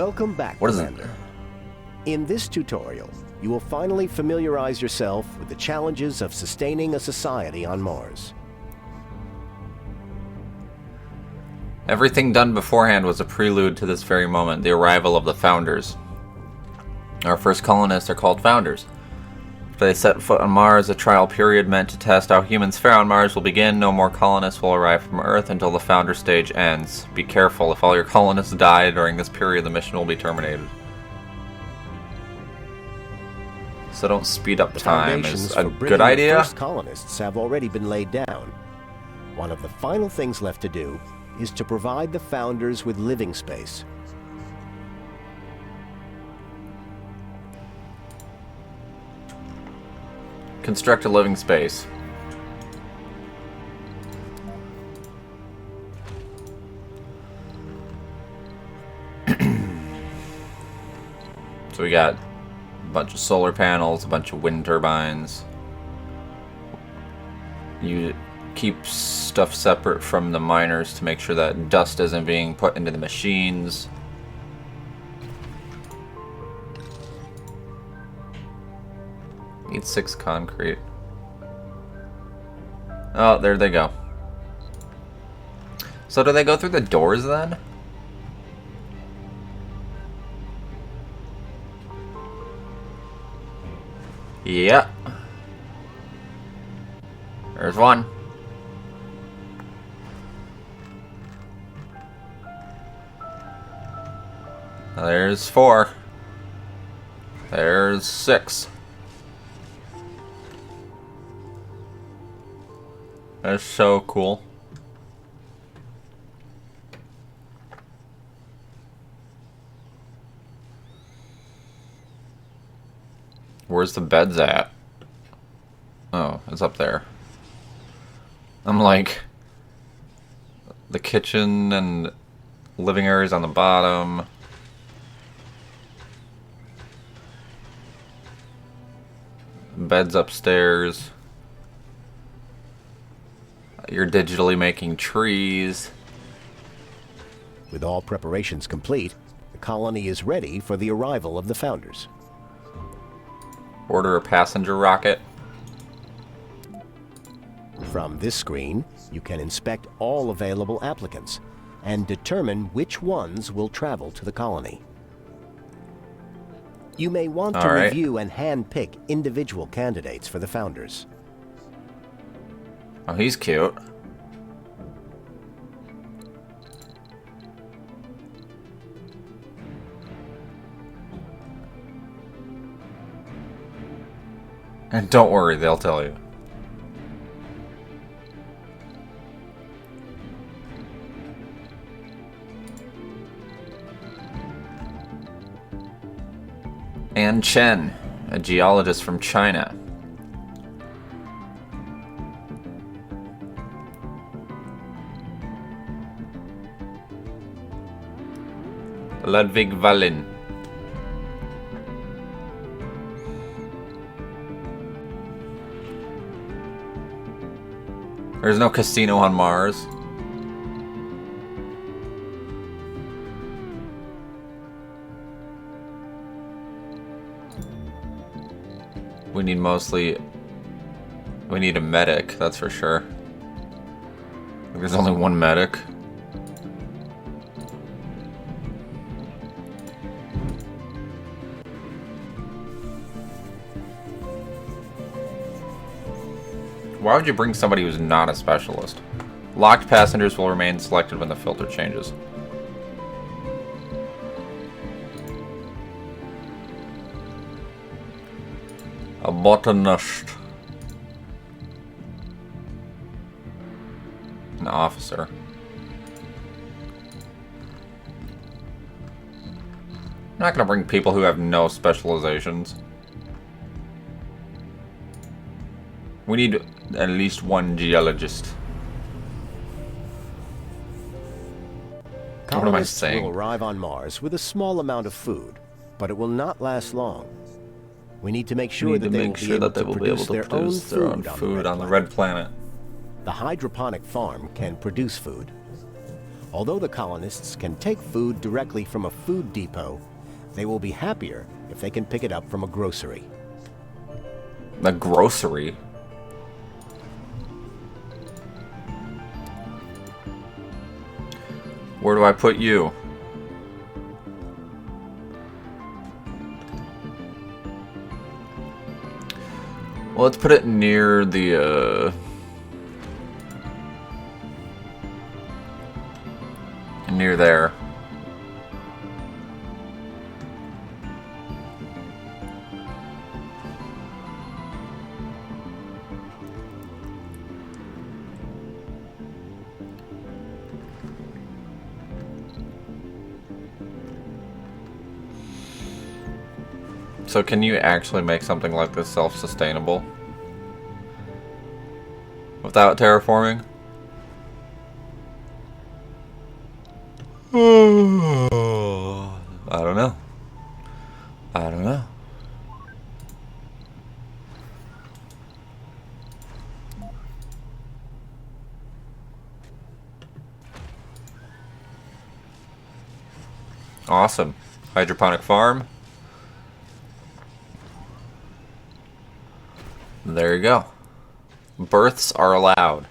Welcome back, What is it? Commander. In this tutorial, you will finally familiarize yourself with the challenges of sustaining a society on Mars. Everything done beforehand was a prelude to this very moment, the arrival of the Founders. Our first colonists are called Founders. If they set foot on Mars, a trial period meant to test how humans fare on Mars will begin. No more colonists will arrive from Earth until the Founder stage ends. Be careful, if all your colonists die during this period, the mission will be terminated. So don't speed up time is a good idea. The first colonists have already been laid down. One of the final things left to do is to provide the Founders with living space. Construct a living space. So we got a bunch of solar panels, a bunch of wind turbines. You keep stuff separate from the miners to make sure that dust isn't being put into the machines. Need 6 concrete. Oh, there they go. So do they go through the doors then? Yeah. There's one. There's 4. There's 6. That's so cool. Where's the beds at? Oh, it's up there. I'm like, the kitchen and living areas on the bottom. Beds upstairs. You're digitally making trees. With all preparations complete, the colony is ready for the arrival of the Founders. Order a passenger rocket. From this screen, you can inspect all available applicants and determine which ones will travel to the colony. You may want to review and hand-pick individual candidates for the Founders. Oh, he's cute. And don't worry, they'll tell you. Ann Chen, a geologist from China. Ludwig Wallin. There's no casino on Mars. We need a medic, that's for sure. There's only one medic. Why would you bring somebody who's not a specialist? Locked passengers will remain selected when the filter changes. A botanist. An officer. I'm not gonna bring people who have no specializations. We need at least one geologist. What am I saying? Will arrive on Mars with a small amount of food, but it will not last long. We need to make sure that they will be able to produce their own food on the red planet. The hydroponic farm can produce food. Although the colonists can take food directly from a food depot, they will be happier if they can pick it up from a grocery. A grocery? Where do I put you? Well, let's put it near the, near there. So can you actually make something like this self-sustainable? Without terraforming? I don't know. I don't know. Awesome. Hydroponic farm. There you go. Births are allowed.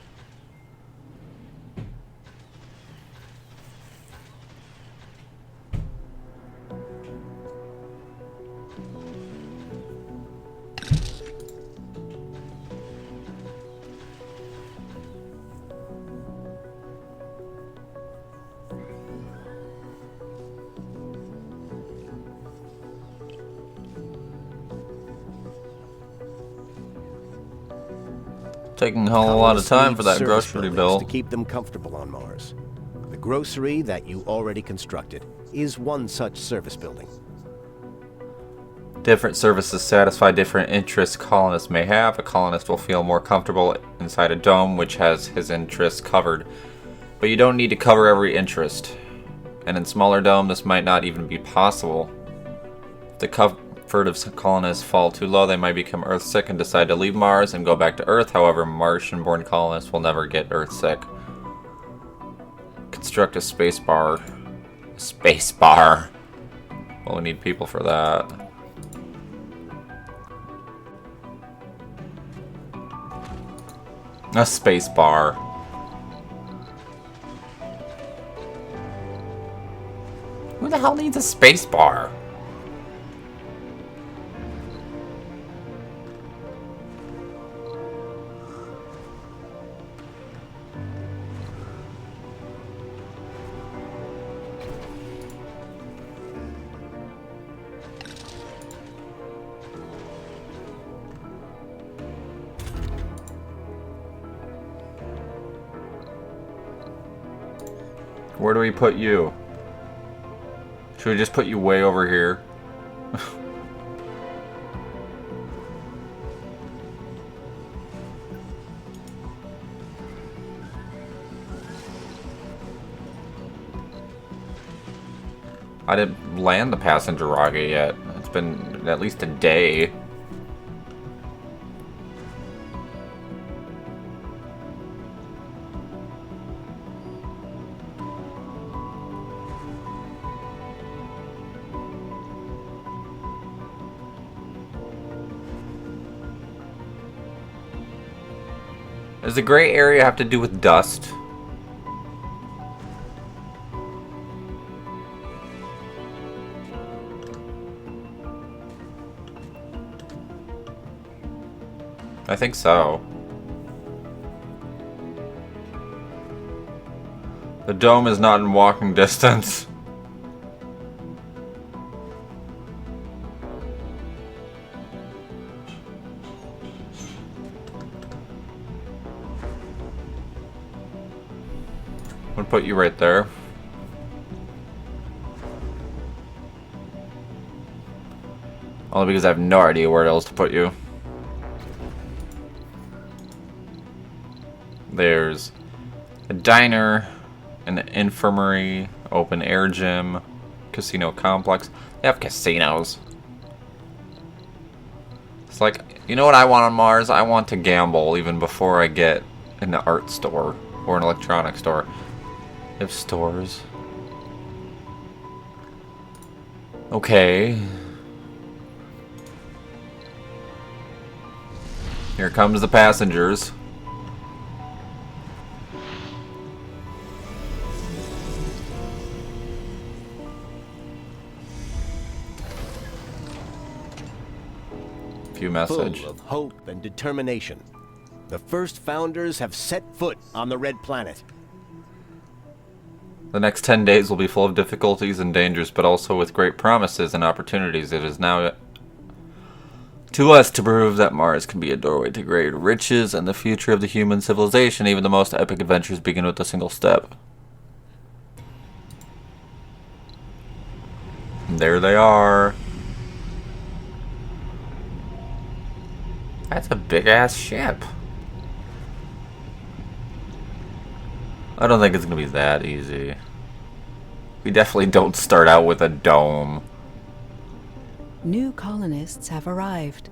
Taking a whole lot of time for that grocery bill. To keep them comfortable on Mars. The grocery that you already constructed is one such service building. Different services satisfy different interests colonists may have. A colonist will feel more comfortable inside a dome which has his interests covered. But you don't need to cover every interest. And in smaller dome, this might not even be possible. If the comfort of colonists fall too low, they might become Earthsick and decide to leave Mars and go back to Earth. However, Martian-born colonists will never get Earthsick. Construct a space bar. Space bar. Well, we need people for that. A space bar. Who the hell needs a space bar? Where do we put you? Should we just put you way over here? I didn't land the passenger rocket yet. It's been at least a day. Does the gray area have to do with dust? I think so. The dome is not in walking distance. I'm gonna put you right there. Only because I have no idea where else to put you. There's a diner, an infirmary, open air gym, casino complex. They have casinos. It's like, you know what I want on Mars? I want to gamble even before I get an art store or an electronics store. If stores. Okay. Here comes the passengers. Few message. Full of hope and determination. The first founders have set foot on the Red Planet. The next 10 days will be full of difficulties and dangers, but also with great promises and opportunities. It is now to us to prove that Mars can be a doorway to great riches and the future of the human civilization. Even the most epic adventures begin with a single step. And there they are. That's a big-ass ship. I don't think it's going to be that easy. We definitely don't start out with a dome. New colonists have arrived.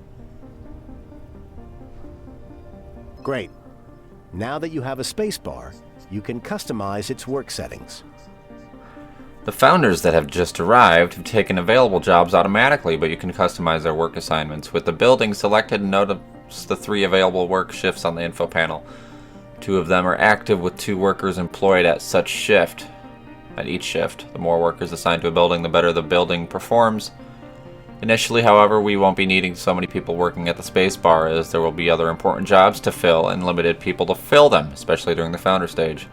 Great. Now that you have a spacebar, you can customize its work settings. The founders that have just arrived have taken available jobs automatically, but you can customize their work assignments. With the building selected, notice the 3 available work shifts on the info panel. 2 of them are active with 2 workers employed at such shift. At each shift, the more workers assigned to a building, the better the building performs. Initially, however, we won't be needing so many people working at the spacebar, as there will be other important jobs to fill and limited people to fill them, especially during the founder stage.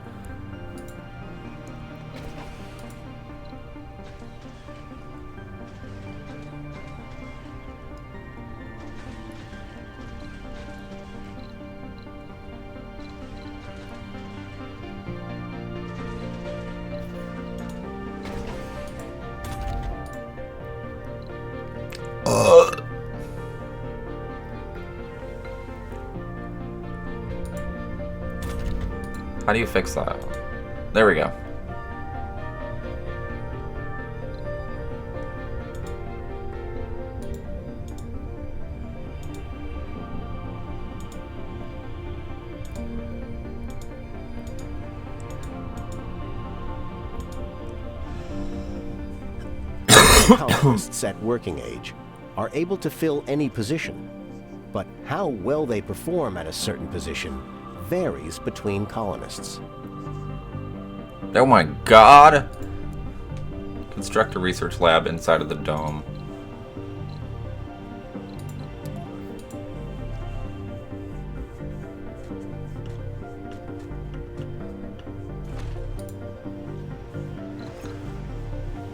How do you fix that? There we go. Colonists at working age are able to fill any position, but how well they perform at a certain position varies between colonists. Oh my god! Construct a research lab inside of the dome.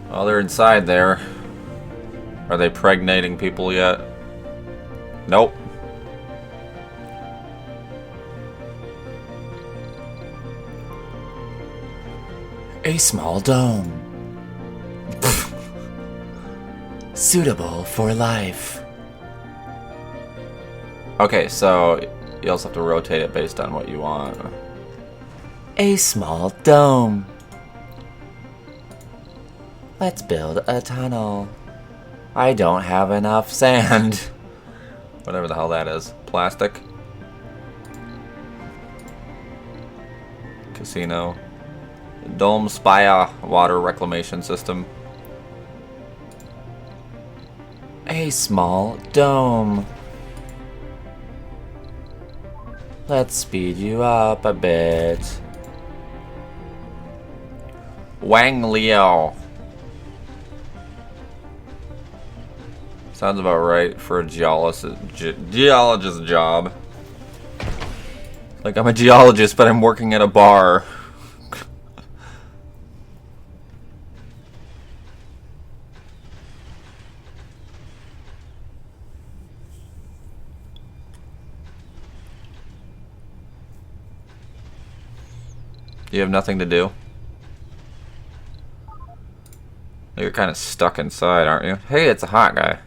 Oh, they're inside there. Are they pregnating people yet? Nope. A small dome. Suitable for life. Okay, so you also have to rotate it based on what you want. A small dome. Let's build a tunnel. I don't have enough sand. Whatever the hell that is. Plastic. Casino. Dome Spire water reclamation system. A small dome. Let's speed you up a bit. Wang Liao. Sounds about right for a geologist job. Like, I'm a geologist, but I'm working at a bar. You have nothing to do? You're kind of stuck inside, aren't you? Hey, it's a hot guy.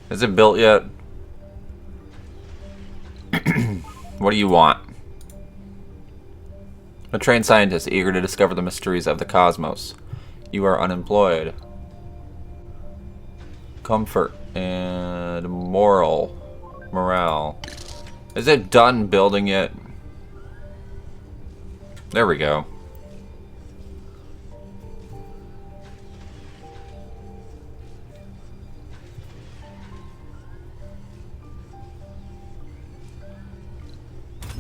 Is it built yet? What do you want? A trained scientist eager to discover the mysteries of the cosmos. You are unemployed. Comfort and morale. Is it done building yet? There we go.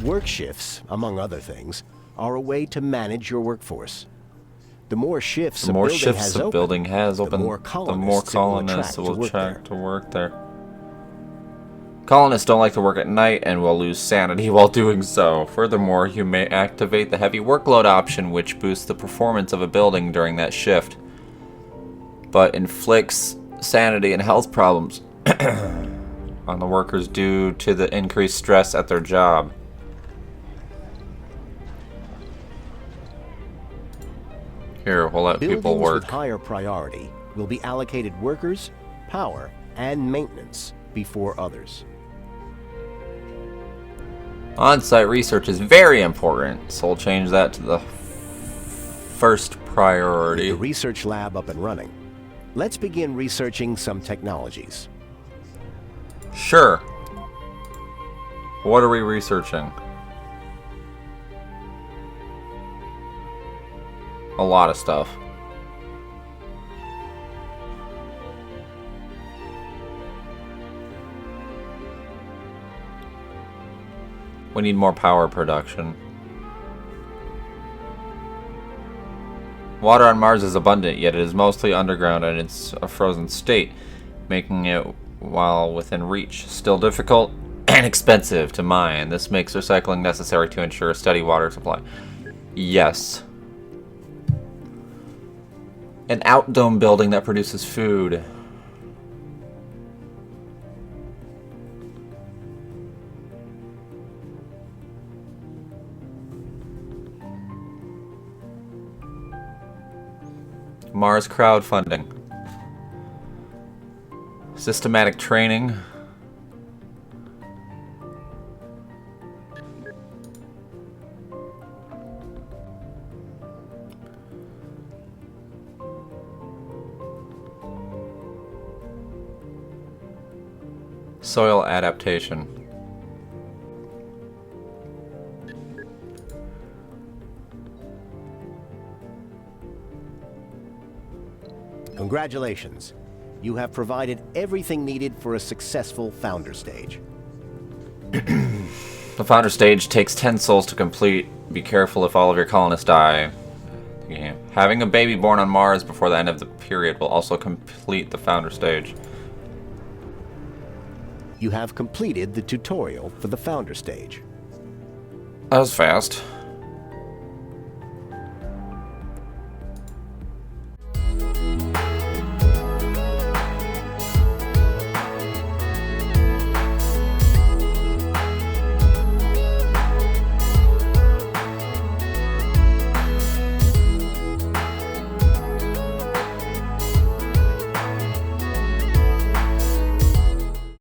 Work shifts, among other things, are a way to manage your workforce. The more shifts The a more building shifts has the open, building has open, the more colonists it will attract to to work there. Colonists don't like to work at night and will lose sanity while doing so. Furthermore, you may activate the heavy workload option, which boosts the performance of a building during that shift, but inflicts sanity and health problems on the workers due to the increased stress at their job. Here, we'll let people Buildings work. with higher priority will be allocated workers, power, and maintenance before others. On-site research is very important, so we'll change that to the first priority. With the research lab up and running, let's begin researching some technologies. Sure. What are we researching? A lot of stuff. We need more power production. Water on Mars is abundant, yet it is mostly underground and it's a frozen state, making it, while within reach, still difficult and expensive to mine. This makes recycling necessary to ensure a steady water supply. Yes. An outdome building that produces food. Mars crowdfunding. Systematic training. Soil adaptation. Congratulations. You have provided everything needed for a successful founder stage. The founder stage takes 10 souls to complete. Be careful if all of your colonists die. Yeah. Having a baby born on Mars before the end of the period will also complete the founder stage. You have completed the tutorial for the founder stage. That was fast.